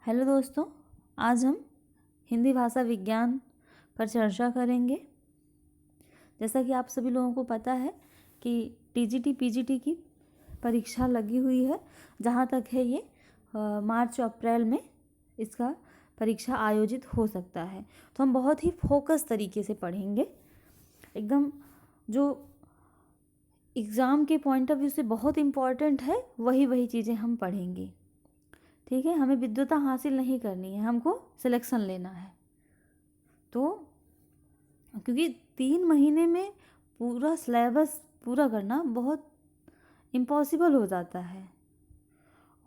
Hello दोस्तों, आज हम हिंदी भाषा विज्ञान पर चर्चा करेंगे। जैसा कि आप सभी लोगों को पता है कि टीजीटी पीजीटी की परीक्षा लगी हुई है। जहाँ तक है ये मार्च अप्रैल में इसका परीक्षा आयोजित हो सकता है। तो हम बहुत ही फोकस तरीके से पढ़ेंगे, एकदम जो एग्ज़ाम के पॉइंट ऑफ व्यू से बहुत इम्पॉर्टेंट है वही चीज़ें हम पढ़ेंगे। ठीक है, हमें विद्वता हासिल नहीं करनी है, हमको सिलेक्शन लेना है। तो क्योंकि 3 महीने में पूरा सिलेबस पूरा करना बहुत इम्पॉसिबल हो जाता है,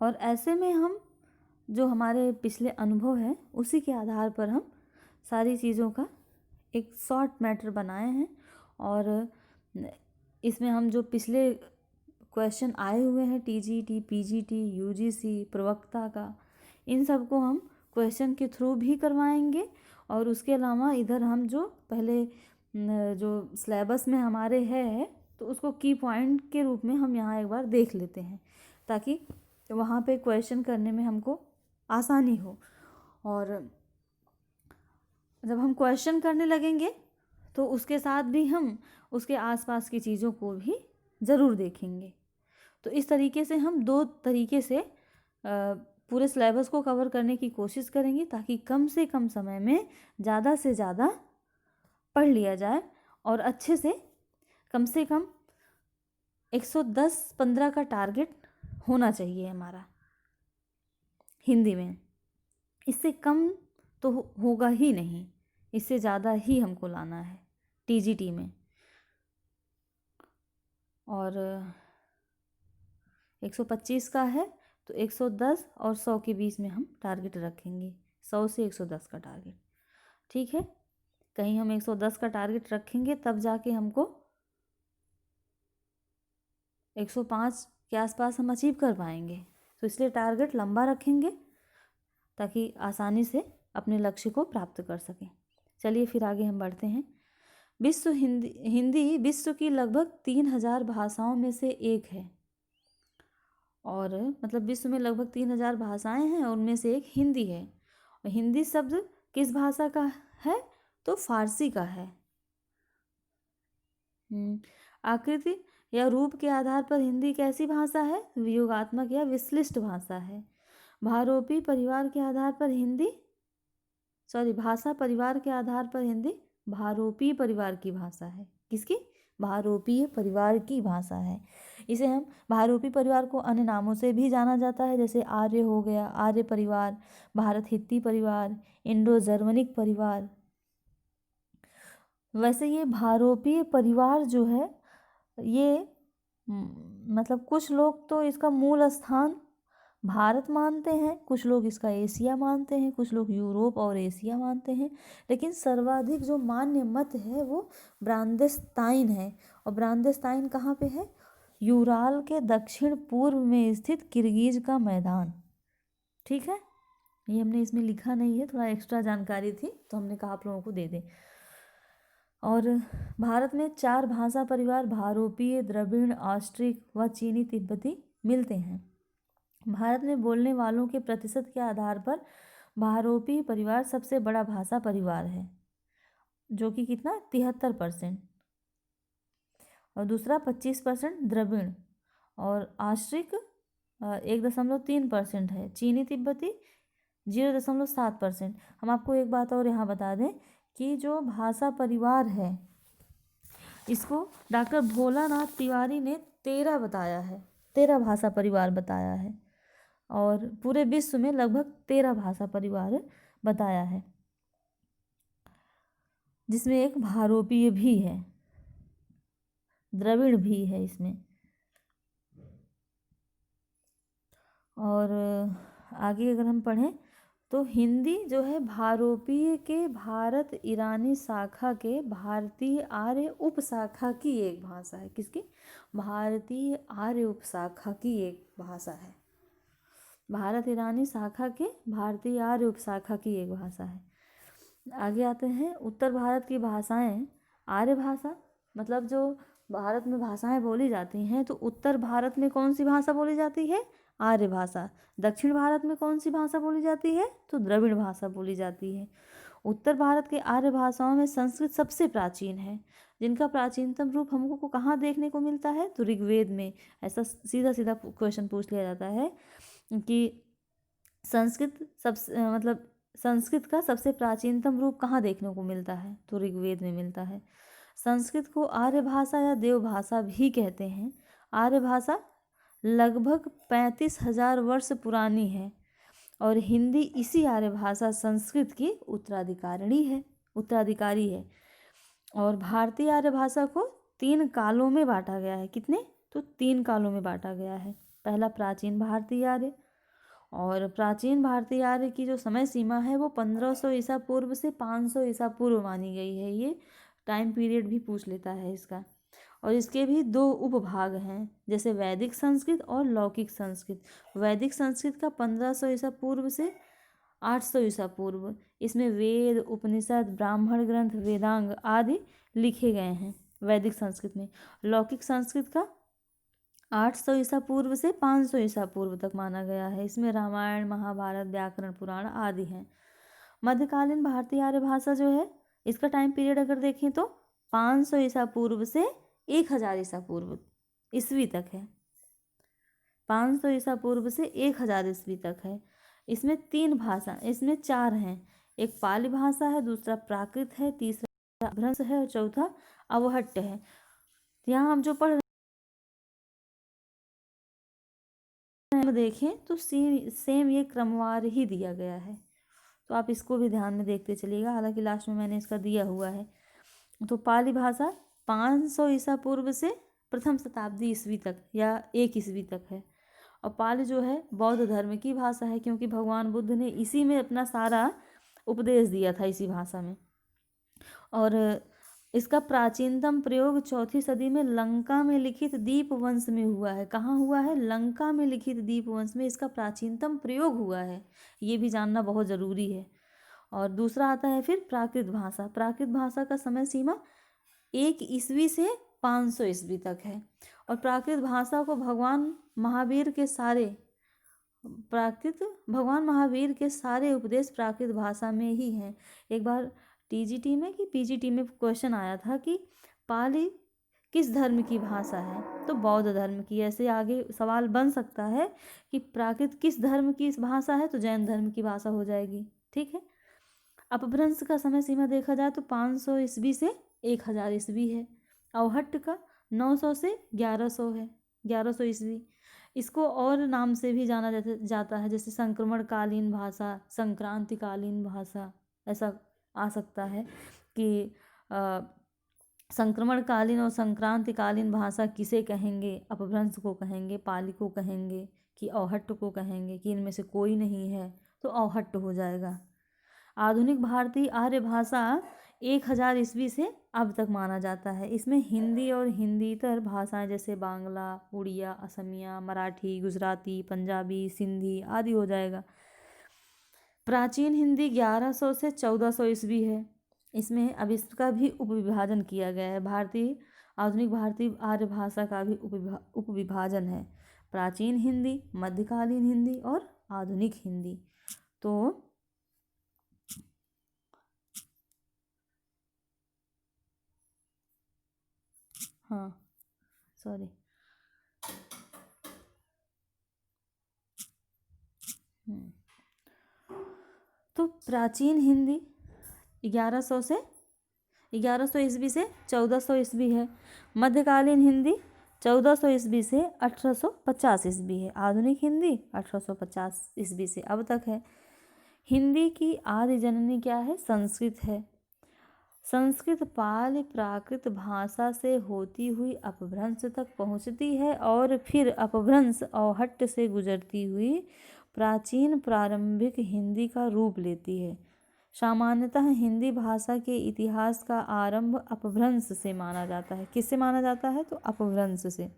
और ऐसे में हम जो हमारे पिछले अनुभव हैं उसी के आधार पर हम सारी चीज़ों का एक शॉर्ट मैटर बनाए हैं। और इसमें हम जो पिछले क्वेश्चन आए हुए हैं टीजीटी पीजीटी यूजीसी प्रवक्ता का, इन सब को हम क्वेश्चन के थ्रू भी करवाएंगे। और उसके अलावा इधर हम जो पहले जो सिलेबस में हमारे है तो उसको की पॉइंट के रूप में हम यहाँ एक बार देख लेते हैं, ताकि वहाँ पे क्वेश्चन करने में हमको आसानी हो। और जब हम क्वेश्चन करने लगेंगे तो उसके साथ भी हम उसके आसपास की चीज़ों को भी ज़रूर देखेंगे। तो इस तरीके से हम 2 तरीके से पूरे सिलेबस को कवर करने की कोशिश करेंगे, ताकि कम से कम समय में ज़्यादा से ज़्यादा पढ़ लिया जाए और अच्छे से कम 110-15 का टारगेट होना चाहिए हमारा हिंदी में। इससे कम तो होगा ही नहीं, इससे ज़्यादा ही हमको लाना है टीजीटी में। और 125 का है तो 110 और 100 के बीच में हम टारगेट रखेंगे, 100 से 110 का टारगेट। ठीक है, कहीं हम 110 का टारगेट रखेंगे तब जाके हमको 105 के आसपास हम अचीव कर पाएंगे। तो इसलिए टारगेट लंबा रखेंगे ताकि आसानी से अपने लक्ष्य को प्राप्त कर सकें। चलिए फिर आगे हम बढ़ते हैं। हिंदी विश्व की लगभग 3000 भाषाओं में से एक है। और मतलब विश्व में लगभग 3000 भाषाएं हैं, उनमें से एक हिंदी है। और हिंदी शब्द किस भाषा का है? तो फारसी का है। आकृति या रूप के आधार पर हिंदी कैसी भाषा है? वियोगात्मक या विश्लिष्ट भाषा है। भाषा परिवार के आधार पर हिंदी भारोपीय परिवार की भाषा है। किसकी? भारोपीय परिवार की भाषा है। इसे हम भारोपीय परिवार को अन्य नामों से भी जाना जाता है, जैसे आर्य हो गया, आर्य परिवार, भारत हित्ती परिवार, इंडो जर्मनिक परिवार। वैसे ये भारोपीय परिवार जो है ये मतलब कुछ लोग तो इसका मूल स्थान भारत मानते हैं, कुछ लोग इसका एशिया मानते हैं, कुछ लोग यूरोप और एशिया मानते हैं, लेकिन सर्वाधिक जो मान्य मत है वो ब्रांदेस्ताइन है। और ब्रांदेस्ताइन कहाँ पे है? यूराल के दक्षिण पूर्व में स्थित किर्गिज का मैदान। ठीक है, ये हमने इसमें लिखा नहीं है, थोड़ा एक्स्ट्रा जानकारी थी तो हमने कहा आप लोगों को दे दें। और भारत में 4 भाषा परिवार भारोपीय, द्रविड़, ऑस्ट्रिक व चीनी तिब्बती मिलते हैं। भारत में बोलने वालों के प्रतिशत के आधार पर भारोपीय परिवार सबसे बड़ा भाषा परिवार है, जो कि कितना 73%। और दूसरा 25% द्रविड़, और ऑस्ट्रिक 1.3% है। चीनी तिब्बती 0.7%। हम आपको एक बात और यहाँ बता दें कि जो भाषा परिवार है इसको डॉक्टर भोलानाथ तिवारी ने 13 बताया है, 13 भाषा परिवार बताया है। और पूरे विश्व में लगभग 13 भाषा परिवार बताया है, जिसमें एक भारोपीय भी है, द्रविड़ भी है इसमें। और आगे अगर हम पढ़ें तो हिंदी जो है भारोपीय के भारत ईरानी शाखा के भारतीय आर्य उपशाखा की एक भाषा है। किसकी? भारतीय आर्य उपशाखा की एक भाषा है। भारत ईरानी शाखा के भारतीय आर्य उपशाखा की एक भाषा है। आगे आते हैं, उत्तर भारत की भाषाएं आर्य भाषा, मतलब जो भारत में भाषाएं बोली जाती हैं तो उत्तर भारत में कौन सी भाषा बोली जाती है? आर्य भाषा। दक्षिण भारत में कौन सी भाषा बोली जाती है? तो द्रविड़ भाषा बोली जाती है। उत्तर भारत के आर्य भाषाओं में संस्कृत सबसे प्राचीन है, जिनका प्राचीनतम रूप हमको कहाँ देखने को मिलता है? तो ऋग्वेद में। ऐसा सीधा सीधा क्वेश्चन पूछ लिया जाता है कि संस्कृत का सबसे प्राचीनतम रूप कहाँ देखने को मिलता है? तो ऋग्वेद में मिलता है। संस्कृत को आर्य भाषा या देव भाषा भी कहते हैं। आर्य भाषा लगभग 35,000 वर्ष पुरानी है और हिंदी इसी आर्य भाषा संस्कृत की उत्तराधिकारी है। और भारतीय आर्य भाषा को 3 कालों में बांटा गया है। कितने? तो 3 कालों में बांटा गया है। पहला प्राचीन भारतीय आर्य, और प्राचीन भारतीय आर्य की जो समय सीमा है वो 1500 ईसा पूर्व से 500 ईसा पूर्व मानी गई है। ये टाइम पीरियड भी पूछ लेता है इसका। और इसके भी 2 उपभाग हैं, जैसे वैदिक संस्कृत और लौकिक संस्कृत। वैदिक संस्कृत का 1500 ईसा पूर्व से 800 ईसा पूर्व, इसमें वेद, उपनिषद, ब्राह्मण ग्रंथ, वेदांग आदि लिखे गए हैं वैदिक संस्कृत में। लौकिक संस्कृत का 800 ईसा पूर्व से 500 ईसा पूर्व तक माना गया है। इसमें रामायण, महाभारत, व्याकरण, पुराण आदि हैं। मध्यकालीन भारतीय आर्य भाषा जो है, इसका टाइम पीरियड अगर देखें तो 500 ईसा पूर्व से 1000 ईसा पूर्व ईस्वी तक है। 500 ईसा पूर्व से 1000 ईस्वी तक है। इसमें 4 हैं। एक पाली भाषा है, दूसरा प्राकृत है, तीसरा अपभ्रंश है और चौथा अवहट्ट है। यहाँ हम जो पढ़ देखें तो सेम ये क्रमवार ही दिया गया है, तो आप इसको भी ध्यान में देखते चलिएगा। हालांकि लास्ट में मैंने इसका दिया हुआ है। तो पाली भाषा 500 ईसा पूर्व से प्रथम शताब्दी ईस्वी तक या 1 ईस्वी तक है। और पाली जो है बौद्ध धर्म की भाषा है, क्योंकि भगवान बुद्ध ने इसी में अपना सारा उपदेश दिया था, इसी भाषा में। और इसका प्राचीनतम प्रयोग 4वीं सदी में लंका में लिखित दीपवंश में हुआ है। कहाँ हुआ है? लंका में लिखित दीपवंश में इसका प्राचीनतम प्रयोग हुआ है। ये भी जानना बहुत ज़रूरी है। और दूसरा आता है फिर प्राकृत भाषा। प्राकृत भाषा का समय सीमा 1 ईस्वी से 500 ईस्वी तक है। और प्राकृत भाषा को भगवान महावीर के सारे उपदेश प्राकृत भाषा में ही हैं। एक बार टीजीटी में कि पीजीटी में क्वेश्चन आया था कि पाली किस धर्म की भाषा है? तो बौद्ध धर्म की। ऐसे आगे सवाल बन सकता है कि प्राकृत किस धर्म की भाषा है? तो जैन धर्म की भाषा हो जाएगी। ठीक है। अपभ्रंश का समय सीमा देखा जाए तो 500 ईस्वी से 1000 ईस्वी है। अवहट्ट का 900 से 1100 है, 1100 ईस्वी। इसको और नाम से भी जाना जाता है, जैसे संक्रमणकालीन भाषा, संक्रांतिकालीन भाषा, ऐसा आ सकता है कि संक्रमणकालीन और संक्रांतिकालीन भाषा किसे कहेंगे? अपभ्रंश को कहेंगे, पाली को कहेंगे, कि अवहट्ट को कहेंगे, कि इनमें से कोई नहीं है? तो अवहट्ट हो जाएगा। आधुनिक भारतीय आर्य भाषा 1000 ईस्वी से अब तक माना जाता है। इसमें हिंदी और हिंदीतर भाषाएं जैसे बांग्ला, उड़िया, असमिया, मराठी, गुजराती, पंजाबी, सिंधी आदि हो जाएगा। प्राचीन हिंदी 1100 से 1400 ईस्वी है। इसमें अब इसका भी उपविभाजन किया गया है। आधुनिक भारतीय आर्य भाषा का भी उपविभाजन है। प्राचीन हिंदी, मध्यकालीन हिंदी और आधुनिक हिंदी। तो हाँ, सॉरी, तो प्राचीन हिंदी 1100 ईस्वी से 1400 ईस्वी है। मध्यकालीन हिंदी 1400 ईस्वी से 1850 ईस्वी है। आधुनिक हिंदी 1850 ईस्वी से अब तक है। हिंदी की आदि जननी क्या है? संस्कृत है। संस्कृत पाली प्राकृत भाषा से होती हुई अपभ्रंश तक पहुंचती है और फिर अपभ्रंश अवहट्ट से गुजरती हुई प्राचीन प्रारंभिक हिंदी का रूप लेती है। सामान्यतः हिंदी भाषा के इतिहास का आरंभ अपभ्रंश से माना जाता है। किससे माना जाता है? तो अपभ्रंश से।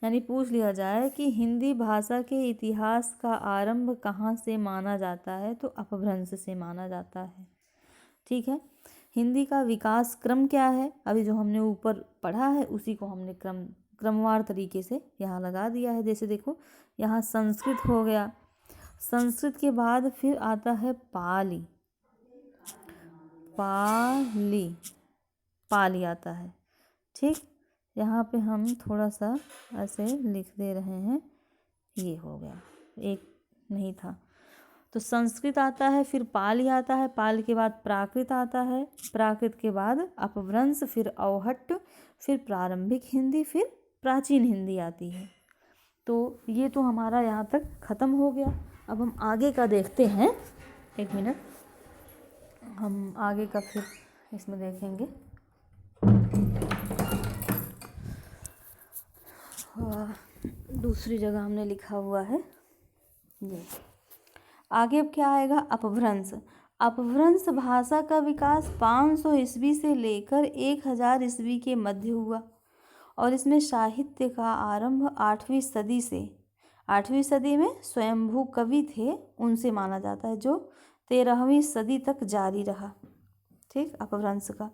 यानी पूछ लिया जाए कि हिंदी भाषा के इतिहास का आरंभ कहाँ से माना जाता है, तो अपभ्रंश से माना जाता है। ठीक है। हिंदी का विकास क्रम क्या है? अभी जो हमने ऊपर पढ़ा है उसी को हमने क्रम क्रमवार तरीके से यहाँ लगा दिया है। जैसे देखो यहाँ संस्कृत हो गया, संस्कृत के बाद फिर आता है पाली, पाली, पाली आता है। ठीक, यहाँ पे हम थोड़ा सा ऐसे लिख दे रहे हैं, ये हो गया, एक नहीं था। तो संस्कृत आता है, फिर पाली आता है, पाली के बाद प्राकृत आता है, प्राकृत के बाद अपभ्रंश, फिर अवहट्ट, फिर प्रारंभिक हिंदी, फिर प्राचीन हिंदी आती है। तो ये तो हमारा यहाँ तक ख़त्म हो गया। अब हम आगे का देखते हैं, एक मिनट, हम आगे का फिर इसमें देखेंगे। दूसरी जगह हमने लिखा हुआ है ये। आगे अब क्या आएगा? अपभ्रंश। अपभ्रंश भाषा का विकास 500 ईस्वी से लेकर 1000 ईस्वी के मध्य हुआ और इसमें साहित्य का आरंभ 8वीं सदी से, 8वीं सदी में स्वयंभू कवि थे उनसे माना जाता है, जो 13वीं सदी तक जारी रहा। ठीक, अपभ्रंश का।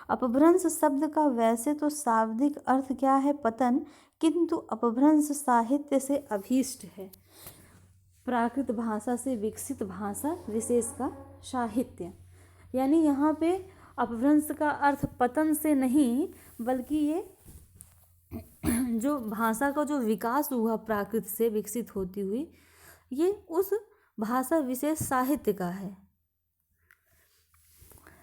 अपभ्रंश शब्द का वैसे तो शाब्दिक अर्थ क्या है? पतन, किंतु अपभ्रंश साहित्य से अभीष्ट है। प्राकृत भाषा से विकसित भाषा विशेष का साहित्य, यानी यहाँ पे अपभ्रंश का अर्थ पतन से नहीं, बल्कि ये जो भाषा का जो विकास हुआ प्राकृत से विकसित होती हुई, ये उस भाषा विशेष साहित्य का है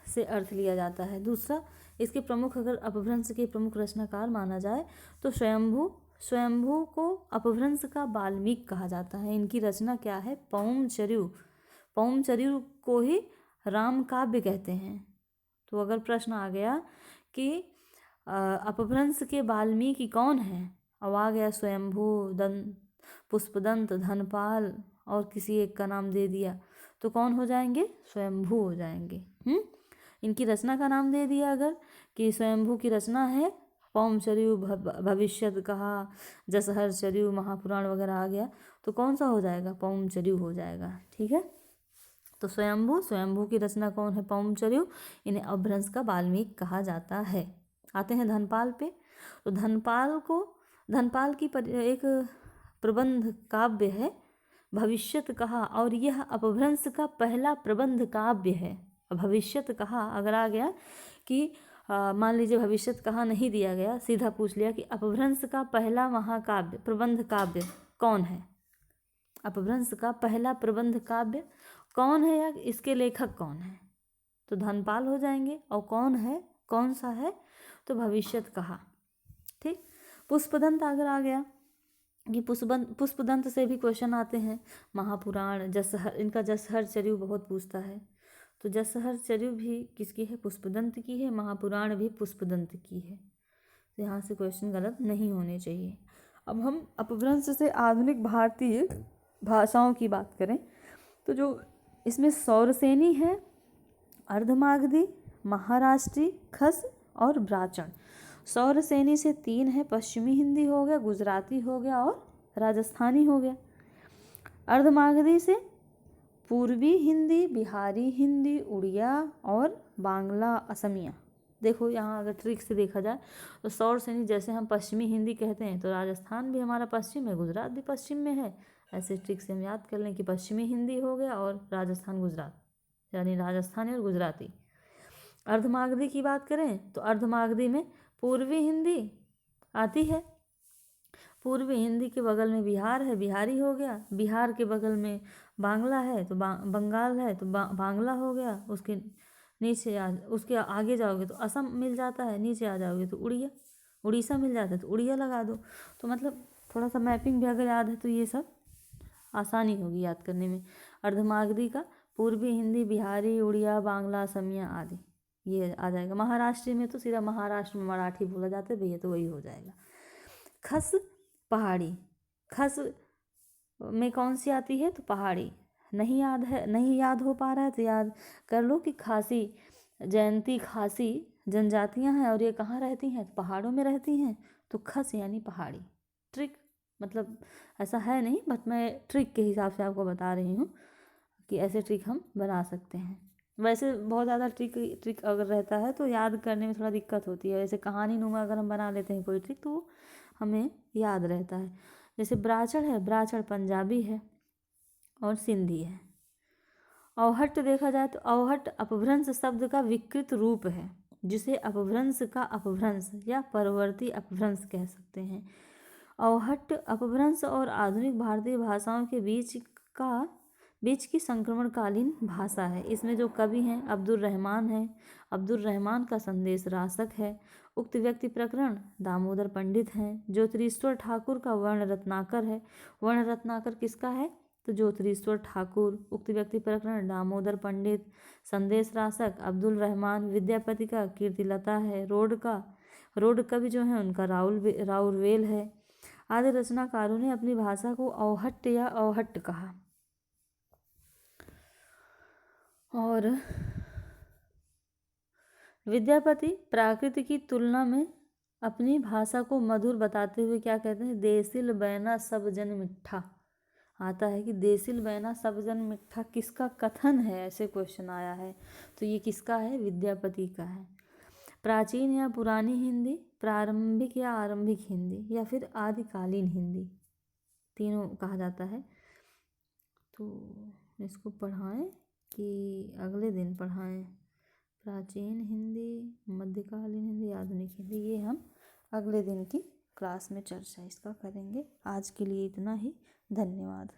से अर्थ लिया जाता है। दूसरा, इसके प्रमुख, अगर अपभ्रंश के प्रमुख रचनाकार माना जाए तो स्वयंभू को अपभ्रंश का वाल्मीकि कहा जाता है। इनकी रचना क्या है? पौमचर्यु। पौमचर्यु को ही राम काव्य कहते हैं। तो अगर प्रश्न आ गया कि अपभ्रंश के वाल्मीकि कौन है, अब आ गया स्वयंभू, पुष्पदंत, धनपाल और किसी एक का नाम दे दिया, तो कौन हो जाएंगे? स्वयंभू हो जाएंगे। इनकी रचना का नाम दे दिया अगर कि स्वयंभू की रचना है पौमचर्यु, भविष्यत कहा, जसहरचर्यु, महापुराण वगैरह आ गया, तो कौन सा हो जाएगा? पौमचर्यु हो जाएगा। ठीक है, तो स्वयंभू की रचना कौन है? पौमचर्यु। इन्हें अपभ्रंश का वाल्मीकि कहा जाता है। आते हैं धनपाल पे। तो धनपाल की एक प्रबंध काव्य है भविष्यत कहा, और यह अपभ्रंश का पहला प्रबंध काव्य है। भविष्यत कहा अगर आ गया कि मान लीजिए भविष्यत कहा नहीं दिया गया, सीधा पूछ लिया कि अपभ्रंश का पहला महाकाव्य प्रबंध काव्य कौन है? अपभ्रंश का पहला प्रबंध काव्य कौन है या इसके लेखक कौन है? तो धनपाल हो जाएंगे। और कौन है, कौन सा है? तो भविष्यत कहा। ठीक, पुष्पदंत अगर आ गया कि पुष्पदंत से भी क्वेश्चन आते हैं। महापुराण, जसहर, इनका जसहरचर्यु बहुत पूछता है, तो जसहरचर्यु भी किसकी है? पुष्पदंत की है। महापुराण भी पुष्पदंत की है। तो यहाँ से क्वेश्चन गलत नहीं होने चाहिए। अब हम अपभ्रंश से आधुनिक भारतीय भाषाओं की बात करें तो जो इसमें सौरसेनी है, अर्धमागधी, महाराष्ट्री, खस और ब्राह्मण। सौरसेनी से 3 है, पश्चिमी हिंदी हो गया, गुजराती हो गया और राजस्थानी हो गया। अर्धमागधी से पूर्वी हिंदी, बिहारी हिंदी, उड़िया और बांग्ला, असमिया। देखो यहाँ अगर ट्रिक से देखा जाए तो सौरसेनी, जैसे हम पश्चिमी हिंदी कहते हैं तो राजस्थान भी हमारा पश्चिम है, गुजरात भी पश्चिम में है। ऐसे ट्रिक से हम याद कर लें कि पश्चिमी हिंदी हो गया और राजस्थान गुजरात, यानी राजस्थानी और गुजराती। अर्धमागधी की बात करें तो अर्धमागधी में पूर्वी हिंदी आती है। पूर्वी हिंदी के बगल में बिहार है, बिहारी हो गया। बिहार के बगल में बांग्ला है तो बंगाल है तो बांग्ला हो गया। उसके नीचे उसके आगे जाओगे तो असम मिल जाता है, नीचे आ जाओगे तो उड़ीसा मिल जाता है, तो उड़िया लगा दो। तो मतलब थोड़ा सा मैपिंग भी अगर याद है तो ये सब आसानी होगी याद करने में। अर्धमागधी का पूर्वी हिंदी, बिहारी, उड़िया, बांग्ला, असमिया आदि ये आ जाएगा। महाराष्ट्र में तो सीधा महाराष्ट्र में मराठी बोला जाता है भैया, तो वही हो जाएगा। खस पहाड़ी, खस में कौन सी आती है? तो पहाड़ी। नहीं याद है, नहीं याद हो पा रहा है तो याद कर लो कि खासी, जयंती खासी जनजातियां हैं और ये कहाँ रहती हैं? पहाड़ों में रहती हैं। तो खस यानी पहाड़ी। ट्रिक मतलब ऐसा है नहीं, बट मैं ट्रिक के हिसाब से आपको बता रही हूँ कि ऐसे ट्रिक हम बना सकते हैं। वैसे बहुत ज़्यादा ट्रिक अगर रहता है तो याद करने में थोड़ा दिक्कत होती है। वैसे कहानी नुमा अगर हम बना लेते हैं कोई ट्रिक तो हमें याद रहता है। जैसे ब्राह्मण है, ब्राह्मण पंजाबी है और सिंधी है। अवहट्ट देखा जाए तो अवहट्ट अपभ्रंश शब्द का विकृत रूप है, जिसे अपभ्रंश का अपभ्रंश या परवर्ती अपभ्रंश कह सकते हैं। अवहट्ट अपभ्रंश और आधुनिक भारतीय भाषाओं के बीच की संक्रमणकालीन भाषा है। इसमें जो कवि हैं अब्दुल रहमान है, अब्दुल रहमान का संदेश रासक है। उक्त व्यक्ति प्रकरण दामोदर पंडित हैं। ज्योतिरीश्वर ठाकुर का वर्ण रत्नाकर है। वर्ण रत्नाकर किसका है? तो ज्योतिरीश्वर ठाकुर। उक्त व्यक्ति प्रकरण दामोदर पंडित। संदेश रासक अब्दुल रहमान। विद्यापति का कीर्तिलता है। रोड कवि जो है उनका राउरवेल है। आदि रचनाकारों ने अपनी भाषा को अवहट्ट या अवहट्ट कहा। और विद्यापति प्राकृत की तुलना में अपनी भाषा को मधुर बताते हुए क्या कहते हैं? देसिल बैना सब जन मिठा। आता है कि देसिल बैना सब जन मिठा किसका कथन है? ऐसे क्वेश्चन आया है, तो ये किसका है? विद्यापति का है। प्राचीन या पुरानी हिंदी, प्रारंभिक या आरंभिक हिंदी, या फिर आदिकालीन हिंदी, तीनों कहा जाता है। तो इसको पढ़ाएं कि अगले दिन पढ़ाएं? प्राचीन हिंदी, मध्यकालीन हिंदी, आधुनिक हिंदी, ये हम अगले दिन की क्लास में चर्चा इसका करेंगे। आज के लिए इतना ही। धन्यवाद।